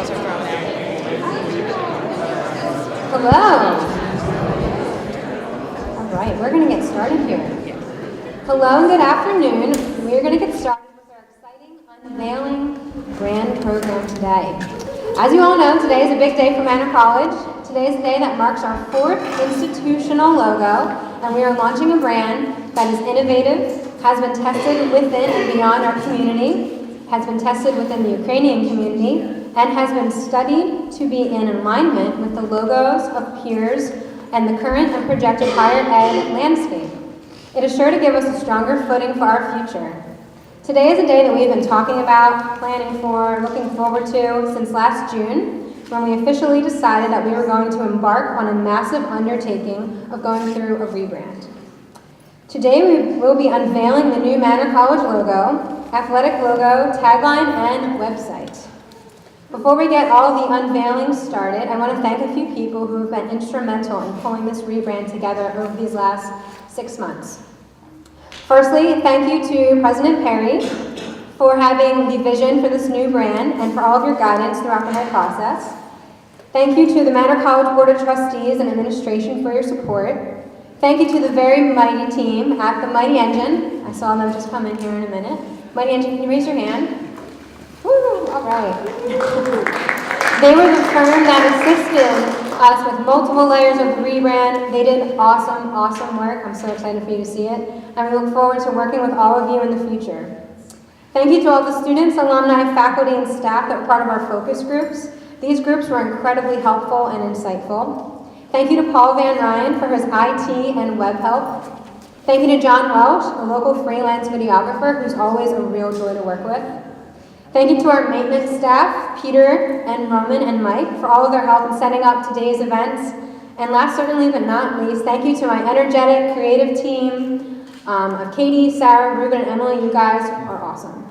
girls are thrown there. Hello. All right, we're going to get started here. Hello and good afternoon. We're going to get started with our exciting Unveiling brand program today. As you all know, today is a big day for Manor College. Today is the day that marks our 4th institutional logo, and we are launching a brand that is innovative, has been tested within and beyond our community, has been tested within the Ukrainian community, and has been studied to be in alignment with the logos of peers and the current and projected higher ed landscape. It is sure to give us a stronger footing for our future. Today is a day that we have been talking about, planning for, looking forward to since last June, when we officially decided that we were going to embark on a massive undertaking of going through a rebrand. Today we will be unveiling the new Manor College logo, athletic logo, tagline, and website. Before we get all the unveiling started, I want to thank a few people who have been instrumental in pulling this rebrand together over these last 6 months. Firstly, thank you to President Perry for having the vision for this new brand and for all of your guidance throughout the whole process. Thank you to the Manor College Board of Trustees and Administration for your support. Thank you to the very mighty team at the Mighty Engine. I saw them just come in here in a minute. Mighty Engine, can you raise your hand? Woo, all right. They were the firm that assisted us with multiple layers of the rebrand. They did awesome work. I'm so excited for you to see it. And we look forward to working with all of you in the future. Thank you to all the students, alumni, faculty, and staff that were part of our focus groups. These groups were incredibly helpful and insightful. Thank you to Paul Van Ryan for his IT and web help. Thank you to John Welsh, a local freelance videographer who's always a real joy to work with. Thank you to our maintenance staff, Peter and Roman and Mike, for all of their help in setting up today's events. And last certainly but not least, thank you to my energetic, creative team of Katie, Sarah, Ruben, and Emily. You guys are awesome.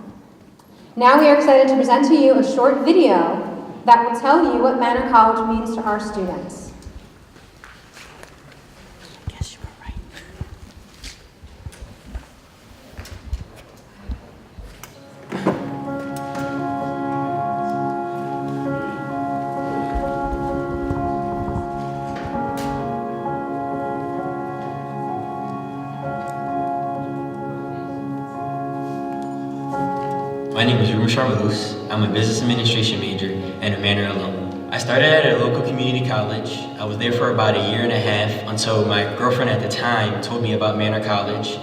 Now we are excited to present to you a short video that will tell you what Manor College means to our students. Yes, you were right. My name is Ruben Charmalous. I'm a business administration major and a Manor alum. I started at a local community college. I was there for about 1.5 years until my girlfriend at the time told me about Manor College.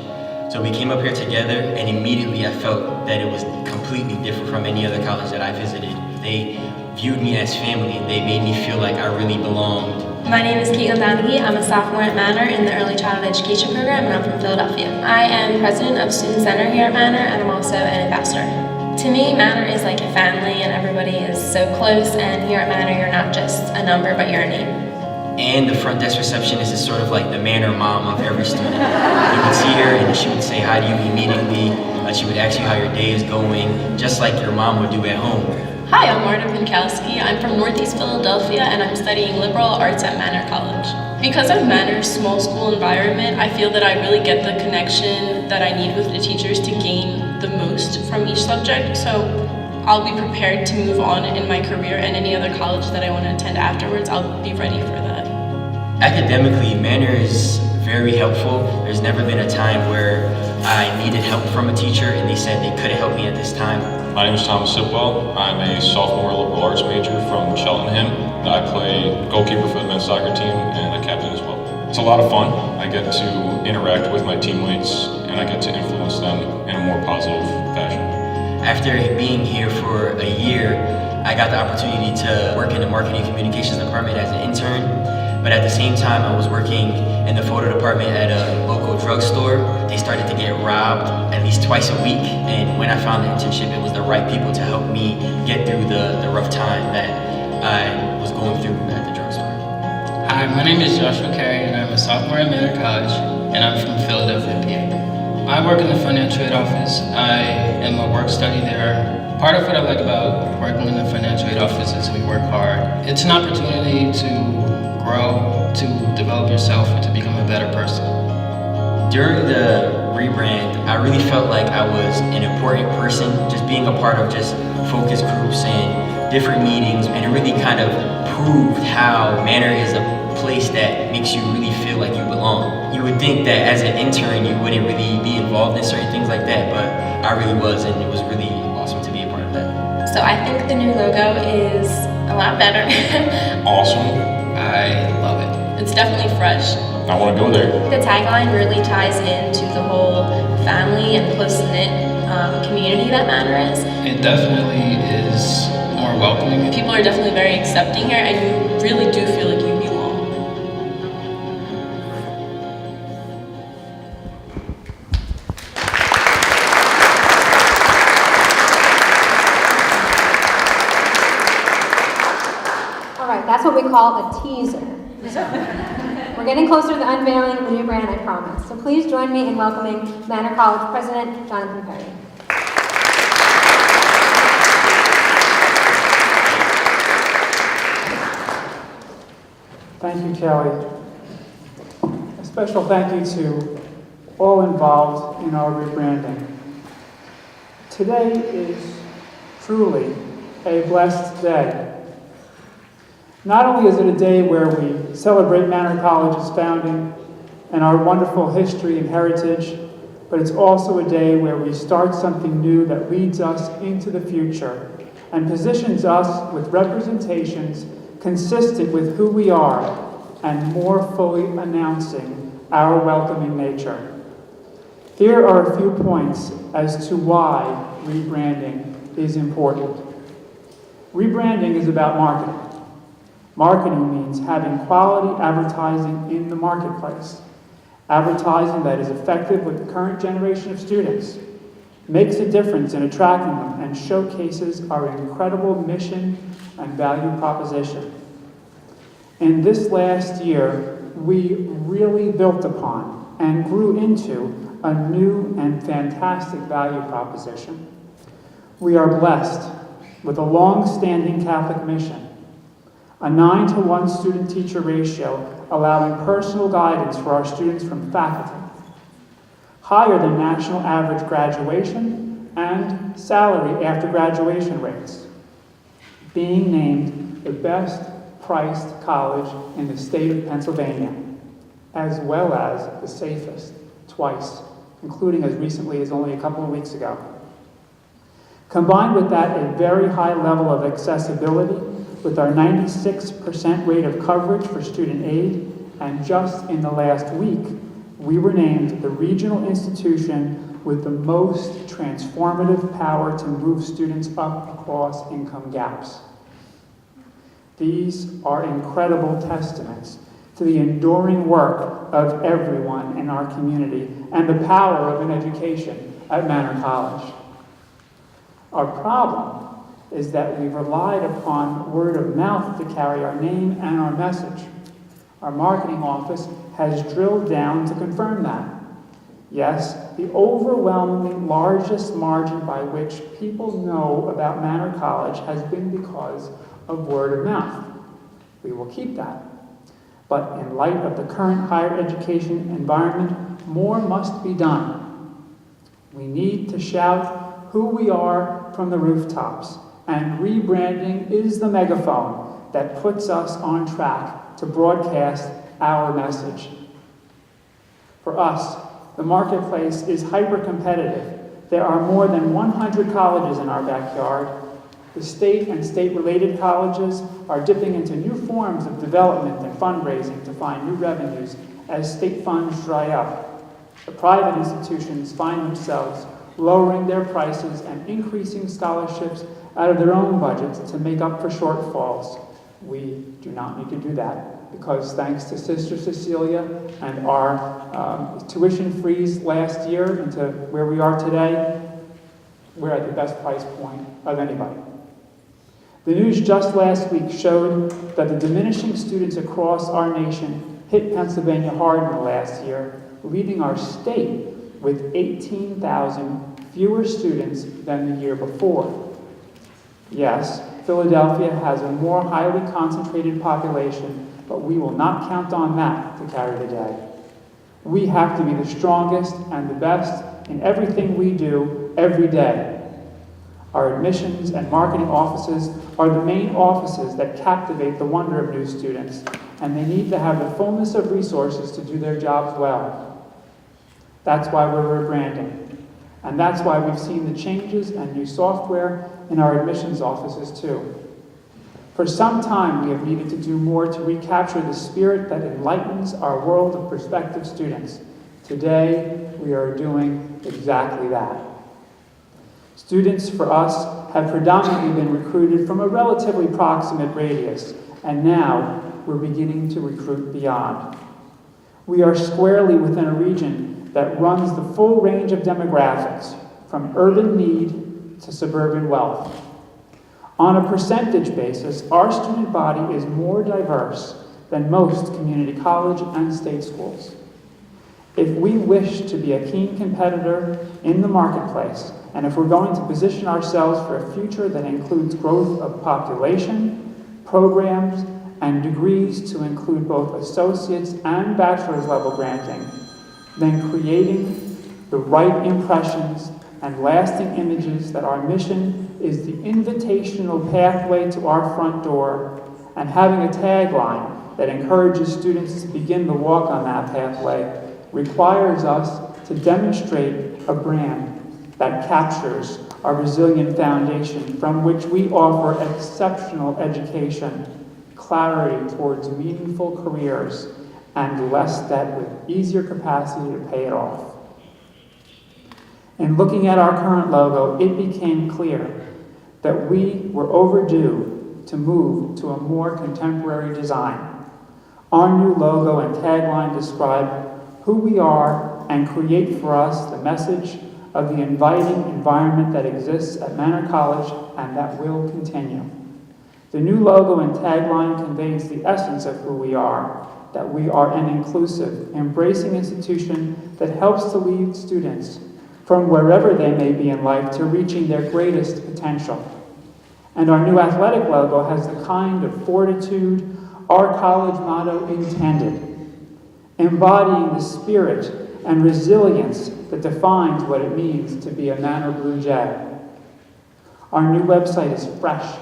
So we came up here together, and immediately I felt that it was completely different from any other college that I visited. They viewed me as family, and they made me feel like I really belonged. My name is Caitlin Donaghy. I'm a sophomore at Manor in the Early Childhood Education program, and I'm from Philadelphia. I am president of Student Center here at Manor, and I'm also an ambassador. To me, Manor is like a family, and everybody is so close, and here at Manor, you're not just a number, but you're a name. And the front desk receptionist is sort of like the Manor mom of every student. You would see her, and she would say hi to you immediately. She would ask you how your day is going, just like your mom would do at home. Hi, I'm Marta Pinkowski. I'm from Northeast Philadelphia, and I'm studying liberal arts at Manor College. Because of Manor's small school environment, I feel that I really get the connection that I need with the teachers to gain the most from each subject, so I'll be prepared to move on in my career, and any other college that I want to attend afterwards, I'll be ready for that. Academically, Manor is very helpful. There's never been a time where I needed help from a teacher and they said they couldn't help me at this time. My name is Thomas Sipwell. I'm a sophomore liberal arts major from Cheltenham. I play goalkeeper for the men's soccer team and a captain as well. It's a lot of fun. I get to interact with my teammates and I get to influence them in a more positive fashion. After being here for 1 year, I got the opportunity to work in the marketing communications department as an intern. But at the same time, I was working in the photo department at a local drugstore. They started to get robbed at least twice a week. And when I found the internship, it was the right people to help me get through the rough time that I was going through at the drugstore. Hi, my name is Joshua Carey, and I'm a sophomore at Manor College, and I'm from Philadelphia, PA. I work in the financial aid office. I am a work study there. Part of what I like about working in the financial aid office is we work hard. It's an opportunity to grow, to develop yourself, and to become a better person. During the rebrand, I really felt like I was an important person, just being a part of just focus groups and different meetings, and it really kind of proved how Manor is a place that makes you really feel like you belong. You would think that as an intern you wouldn't really be involved in certain things like that, but I really was, and it was really awesome to be a part of that. So I think the new logo is a lot better. Awesome. I love it. It's definitely fresh. I want to go there. The tagline really ties into the whole family and close-knit community that Manor is. It definitely is more welcoming. People are definitely very accepting here, and you really do feel like you belong. All right, that's what we call a teaser. We're getting closer to the unveiling of the new brand, I promise. So please join me in welcoming Manor College President Jonathan Perry. Thank you, Kelly. A special thank you to all involved in our rebranding. Today is truly a blessed day. Not only is it a day where we celebrate Manor College's founding and our wonderful history and heritage, but it's also a day where we start something new that leads us into the future and positions us with representations consistent with who we are and more fully announcing our welcoming nature. Here are a few points as to why rebranding is important. Rebranding is about marketing. Marketing means having quality advertising in the marketplace. Advertising that is effective with the current generation of students, makes a difference in attracting them, and showcases our incredible mission and value proposition. In this last year, we really built upon and grew into a new and fantastic value proposition. We are blessed with a long-standing Catholic mission, a 9-to-1 student-teacher ratio allowing personal guidance for our students from faculty, higher than national average graduation and salary after graduation rates, being named the best priced college in the state of Pennsylvania, as well as the safest twice, including as recently as only a couple of weeks ago. Combined with that, a very high level of accessibility with our 96% rate of coverage for student aid, and just in the last week, we were named the regional institution with the most transformative power to move students up across income gaps. These are incredible testaments to the enduring work of everyone in our community and the power of an education at Manor College. Our problem is that we've relied upon word of mouth to carry our name and our message. Our marketing office has drilled down to confirm that. Yes, the overwhelmingly largest margin by which people know about Manor College has been because of word of mouth. We will keep that. But in light of the current higher education environment, more must be done. We need to shout who we are from the rooftops, and rebranding is the megaphone that puts us on track to broadcast our message. For us, the marketplace is hyper-competitive. There are more than 100 colleges in our backyard. The state and state-related colleges are dipping into new forms of development and fundraising to find new revenues as state funds dry up. The private institutions find themselves lowering their prices and increasing scholarships out of their own budgets to make up for shortfalls. We do not need to do that because thanks to Sister Cecilia and our tuition freeze last year into where we are today, we're at the best price point of anybody. The news just last week showed that the diminishing students across our nation hit Pennsylvania hard in the last year, leaving our state with 18,000 fewer students than the year before. Yes, Philadelphia has a more highly concentrated population, but we will not count on that to carry the day. We have to be the strongest and the best in everything we do every day. Our admissions and marketing offices are the main offices that captivate the wonder of new students, and they need to have the fullness of resources to do their jobs well. That's why we're rebranding. And that's why we've seen the changes and new software in our admissions offices too. For some time, we have needed to do more to recapture the spirit that enlightens our world of prospective students. Today, we are doing exactly that. Students for us have predominantly been recruited from a relatively proximate radius, and now we're beginning to recruit beyond. We are squarely within a region that runs the full range of demographics, from urban need to suburban wealth. On a percentage basis, our student body is more diverse than most community college and state schools. If we wish to be a keen competitor in the marketplace, and if we're going to position ourselves for a future that includes growth of population, programs, and degrees to include both associate's and bachelor's level granting, then creating the right impressions and lasting images that our mission is the invitational pathway to our front door, and having a tagline that encourages students to begin the walk on that pathway requires us to demonstrate a brand that captures our resilient foundation from which we offer exceptional education, clarity towards meaningful careers, and less debt with easier capacity to pay it off. In looking at our current logo, it became clear that we were overdue to move to a more contemporary design. Our new logo and tagline describe who we are and create for us the message of the inviting environment that exists at Manor College and that will continue. The new logo and tagline conveys the essence of who we are, that we are an inclusive, embracing institution that helps to lead students from wherever they may be in life to reaching their greatest potential. And our new athletic logo has the kind of fortitude our college motto intended, embodying the spirit and resilience that defines what it means to be a Manor Blue Jay. Our new website is fresh,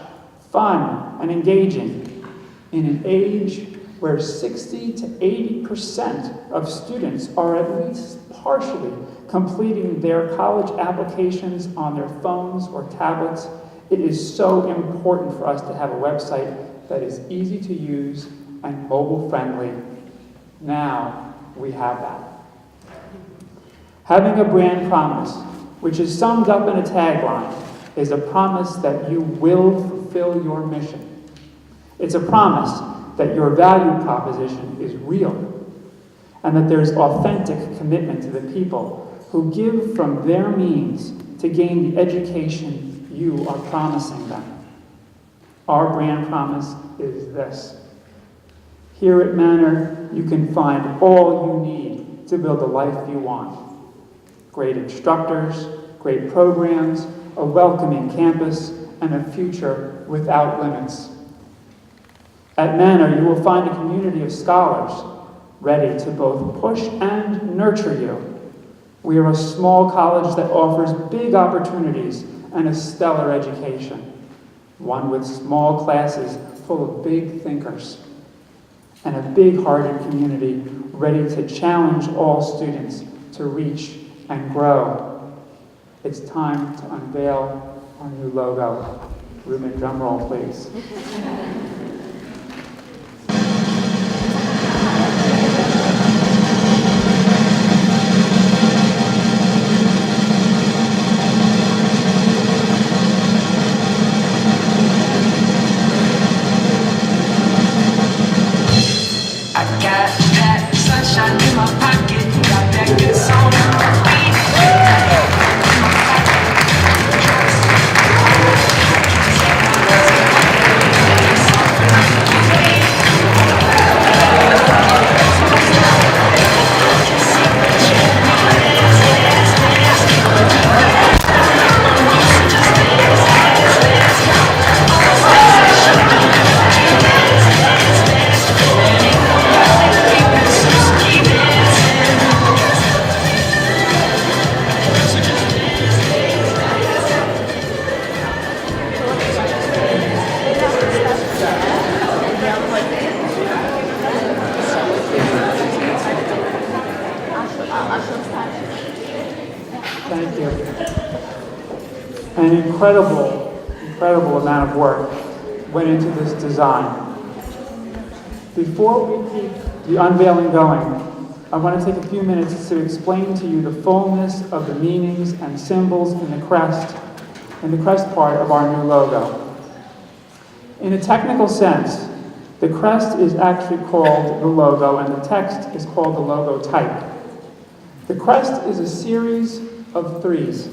fun, and engaging in an age where 60 to 80% of students are at least partially completing their college applications on their phones or tablets. It is so important for us to have a website that is easy to use and mobile friendly. Now we have that. Having a brand promise, which is summed up in a tagline, is a promise that you will fulfill your mission. It's a promise that your value proposition is real and that there's authentic commitment to the people who give from their means to gain the education you are promising them. Our brand promise is this. Here at Manor, you can find all you need to build the life you want. Great instructors, great programs, a welcoming campus, and a future without limits. At Manor, you will find a community of scholars ready to both push and nurture you. We are a small college that offers big opportunities and a stellar education, one with small classes full of big thinkers, and a big-hearted community ready to challenge all students to reach and grow. It's time to unveil our new logo. Ruben, drum roll, please. An incredible amount of work went into this design. Before we keep the unveiling going, I want to take a few minutes to explain to you the fullness of the meanings and symbols in the crest part of our new logo. In a technical sense, the crest is actually called the logo and the text is called the logo type. The crest is a series of threes.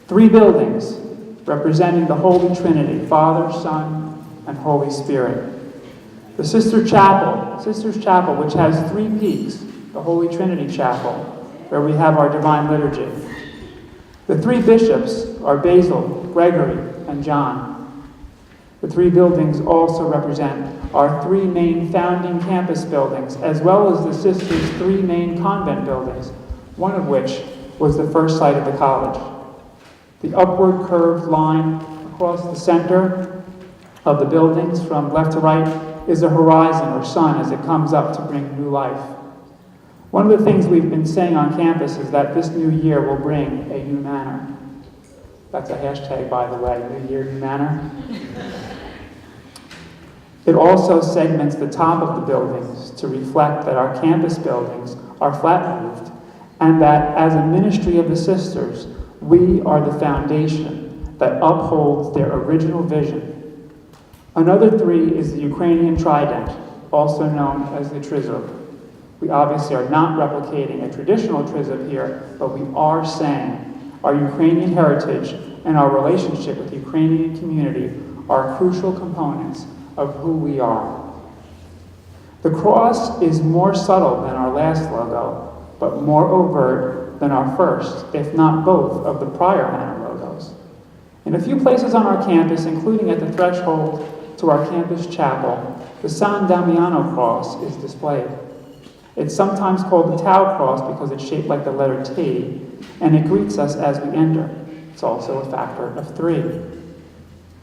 Three buildings representing the Holy Trinity, Father, Son, and Holy Spirit. The Sisters' Chapel, which has three peaks, the Holy Trinity Chapel, where we have our Divine Liturgy. The three bishops are Basil, Gregory, and John. The three buildings also represent our three main founding campus buildings, as well as the Sisters' three main convent buildings, one of which was the first site of the college. The upward curved line across the center of the buildings from left to right is a horizon or sun as it comes up to bring new life. One of the things we've been saying on campus is that this new year will bring a new manor. That's a hashtag, by the way, New Year, New Manor. It also segments the top of the buildings to reflect that our campus buildings are flat roofed and that as a ministry of the sisters, we are the foundation that upholds their original vision. Another three is the Ukrainian trident, also known as the trizub. We obviously are not replicating a traditional trizub here, but we are saying our Ukrainian heritage and our relationship with the Ukrainian community are crucial components of who we are. The cross is more subtle than our last logo, but more overt than our first, if not both, of the prior Manor logos. In a few places on our campus, including at the threshold to our campus chapel, the San Damiano cross is displayed. It's sometimes called the Tau cross because it's shaped like the letter T, and it greets us as we enter. It's also a factor of 3.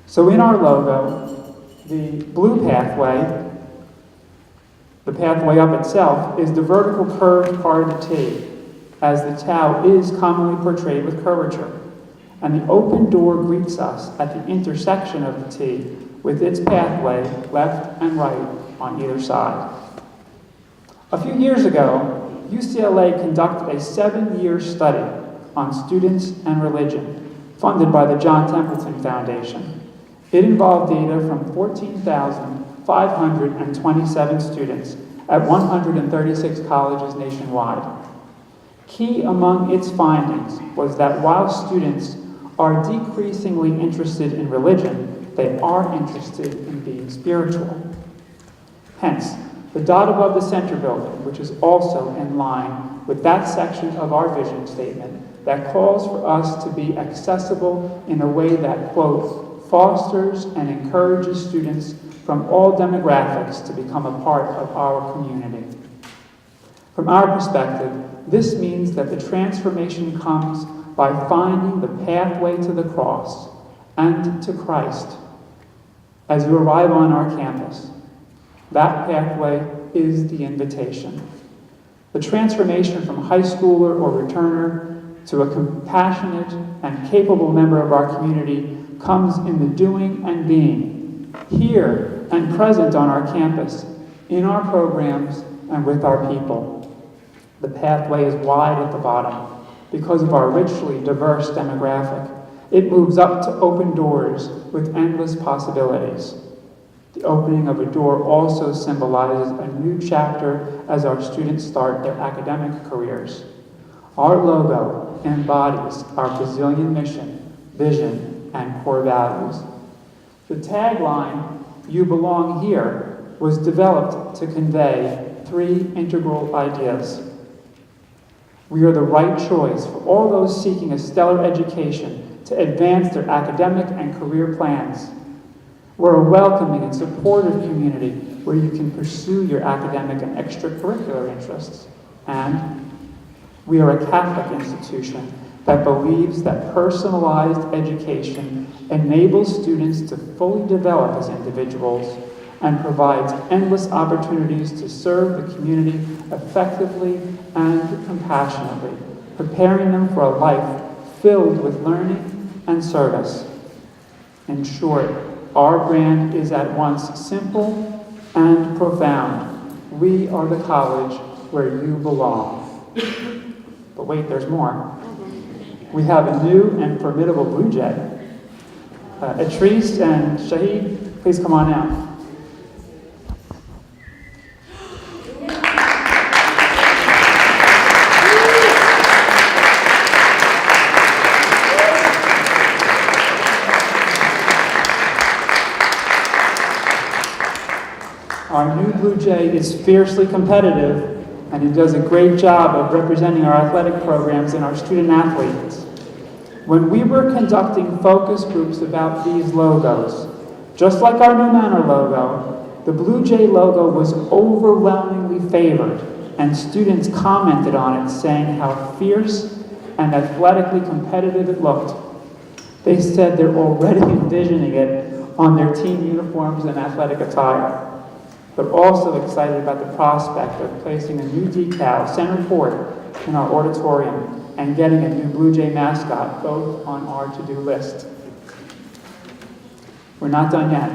So in our logo, the blue pathway, the pathway up itself, is the vertical curved part of the T, as the Tau is commonly portrayed with curvature. And the open door greets us at the intersection of the T with its pathway left and right on either side. A few years ago, UCLA conducted a 7-year study on students and religion, funded by the John Templeton Foundation. It involved data from 14,527 students at 136 colleges nationwide. Key among its findings was that while students are decreasingly interested in religion, they are interested in being spiritual. Hence, the dot above the center building, which is also in line with that section of our vision statement that calls for us to be accessible in a way that, quote, fosters and encourages students from all demographics to become a part of our community. From our perspective, this means that the transformation comes by finding the pathway to the cross and to Christ as you arrive on our campus. That pathway is the invitation. The transformation from high schooler or returner to a compassionate and capable member of our community comes in the doing and being, here and present on our campus, in our programs and with our people. The pathway is wide at the bottom because of our richly diverse demographic. It moves up to open doors with endless possibilities. The opening of a door also symbolizes a new chapter as our students start their academic careers. Our logo embodies our Basilian mission, vision, and core values. The tagline, "You belong here," was developed to convey 3 integral ideas. We are the right choice for all those seeking a stellar education to advance their academic and career plans. We're a welcoming and supportive community where you can pursue your academic and extracurricular interests. And we are a Catholic institution that believes that personalized education enables students to fully develop as individuals and provides endless opportunities to serve the community effectively and compassionately, preparing them for a life filled with learning and service. In short, our brand is at once simple and profound. We are the college where you belong. But wait, there's more. We have a new and formidable Blue Jay. Atrice and Shahid, please come on out. Our new Blue Jay is fiercely competitive, and he does a great job of representing our athletic programs and our student athletes. When we were conducting focus groups about these logos, just like our new Manor logo, the Blue Jay logo was overwhelmingly favored, and students commented on it, saying how fierce and athletically competitive it looked. They said they're already envisioning it on their team uniforms and athletic attire. But also excited about the prospect of placing a new decal, center court, in our auditorium and getting a new Blue Jay mascot, both on our to-do list. We're not done yet.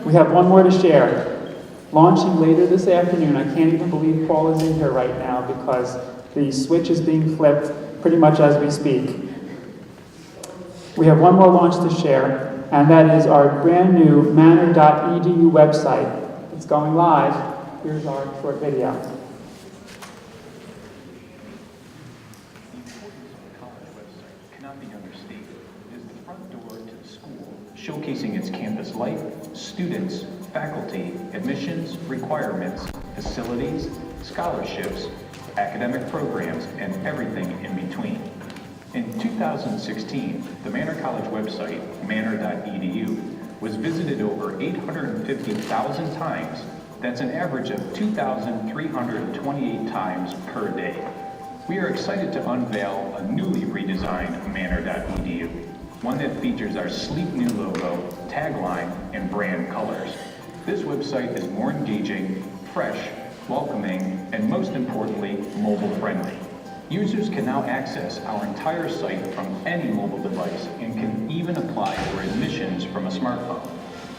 We have one more to share. Launching later this afternoon, I can't even believe Paul is in here right now because the switch is being flipped pretty much as we speak. We have one more launch to share, and that is our brand new manor.edu website. It's going live. Here's our short video. The importance of the college website cannot be understated. It is the front door to the school, showcasing its campus life, students, faculty, admissions, requirements, facilities, scholarships, academic programs, and everything in between. In 2016, the Manor College website, manor.edu, was visited over 850,000 times. That's an average of 2,328 times per day. We are excited to unveil a newly redesigned Manor.edu, one that features our sleek new logo, tagline, and brand colors. This website is more engaging, fresh, welcoming, and most importantly, mobile-friendly. Users can now access our entire site from any mobile device and can even apply for admissions from a smartphone.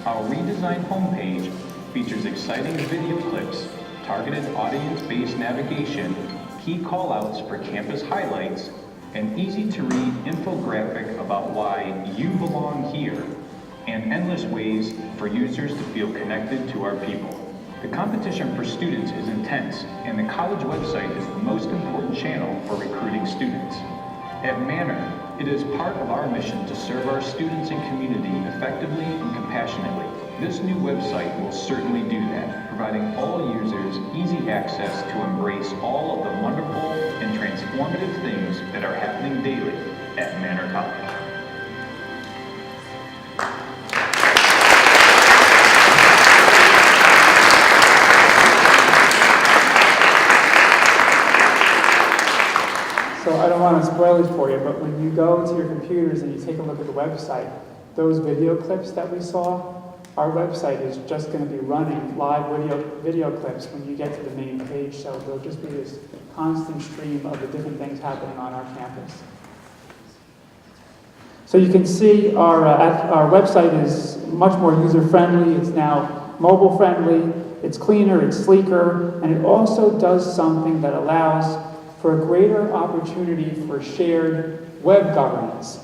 Our redesigned homepage features exciting video clips, targeted audience-based navigation, key callouts for campus highlights, an easy-to-read infographic about why you belong here, and endless ways for users to feel connected to our people. The competition for students is intense, and the college website is the most important channel for recruiting students. At Manor, it is part of our mission to serve our students and community effectively and compassionately. This new website will certainly do that, providing all users easy access to embrace all of the wonderful and transformative things that are happening daily at Manor College. So I don't want to spoil it for you, but when you go to your computers and you take a look at the website, those video clips that we saw, our website is just going to be running live video clips when you get to the main page, so there'll just be this constant stream of the different things happening on our campus. So you can see our website is much more user-friendly. It's now mobile-friendly, it's cleaner, it's sleeker, and it also does something that allows for a greater opportunity for shared web governance.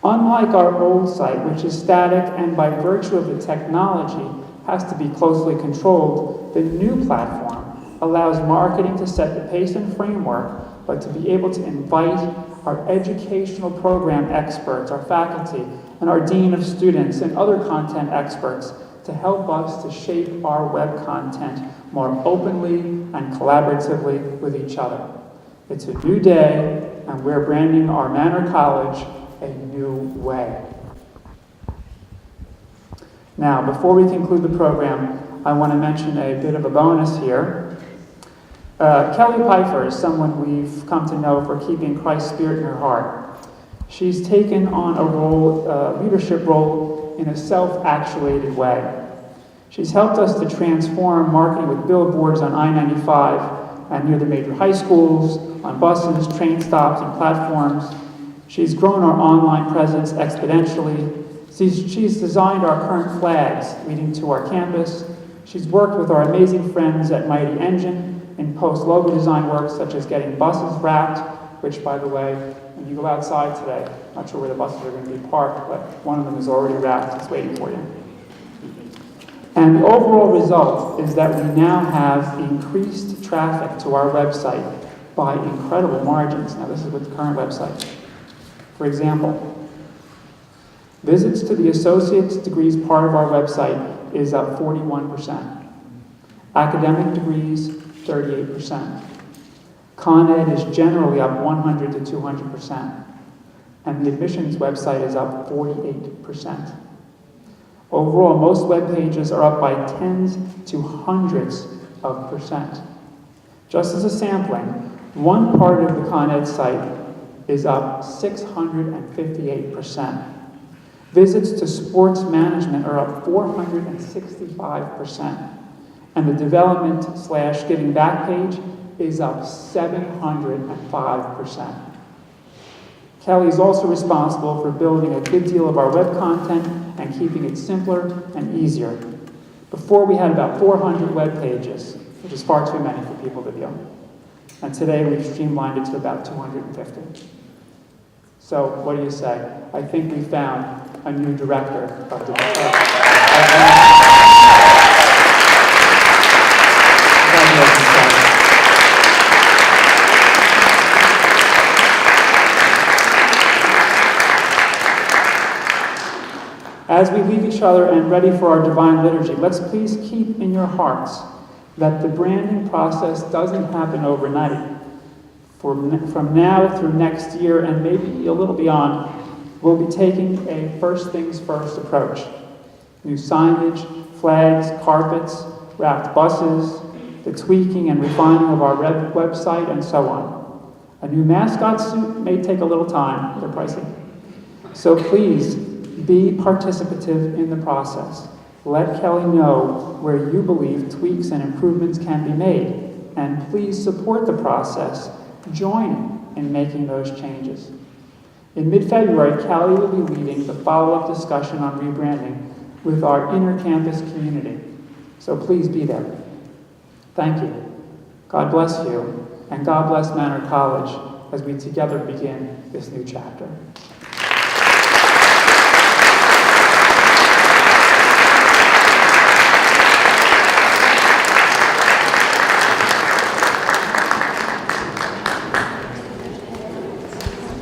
Unlike our old site, which is static and by virtue of the technology has to be closely controlled, the new platform allows marketing to set the pace and framework, but to be able to invite our educational program experts, our faculty, and our dean of students and other content experts to help us to shape our web content more openly and collaboratively with each other. It's a new day, and we're branding our Manor College a new way. Now, before we conclude the program, I want to mention a bit of a bonus here. Kelly Pfeiffer is someone we've come to know for keeping Christ's Spirit in her heart. She's taken on a leadership role in a self-actuated way. She's helped us to transform marketing with billboards on I-95 and near the major high schools, on buses, train stops, and platforms. She's grown our online presence exponentially. She's designed our current flags leading to our campus. She's worked with our amazing friends at Mighty Engine in post-logo design work, such as getting buses wrapped, which, by the way, when you go outside today, not sure where the buses are going to be parked, but one of them is already wrapped. It's waiting for you. And the overall result is that we now have increased traffic to our website by incredible margins. Now, this is with the current website. For example, visits to the associate's degrees part of our website is up 41%. Academic degrees, 38%. Con Ed is generally up 100 to 200%. And the admissions website is up 48%. Overall, most web pages are up by tens to hundreds of percent. Just as a sampling, one part of the Con Ed site is up 658%. Visits to sports management are up 465%. And the development/giving back page is up 705%. Kelly is also responsible for building a good deal of our web content and keeping it simpler and easier. Before, we had about 400 web pages, which is far too many for people to view. And today we've streamlined it to about 250. So what do you say? I think we found a new director of the As we leave each other and ready for our divine liturgy, let's please keep in your hearts that the branding process doesn't happen overnight. From now through next year and maybe a little beyond, we'll be taking a first things first approach. New signage, flags, carpets, wrapped buses, the tweaking and refining of our website, and so on. A new mascot suit may take a little time, they're pricey. So please, be participative in the process. Let Kelly know where you believe tweaks and improvements can be made, and please support the process, join in making those changes. In mid-February, Kelly will be leading the follow-up discussion on rebranding with our inter-campus community, so please be there. Thank you. God bless you, and God bless Manor College as we together begin this new chapter.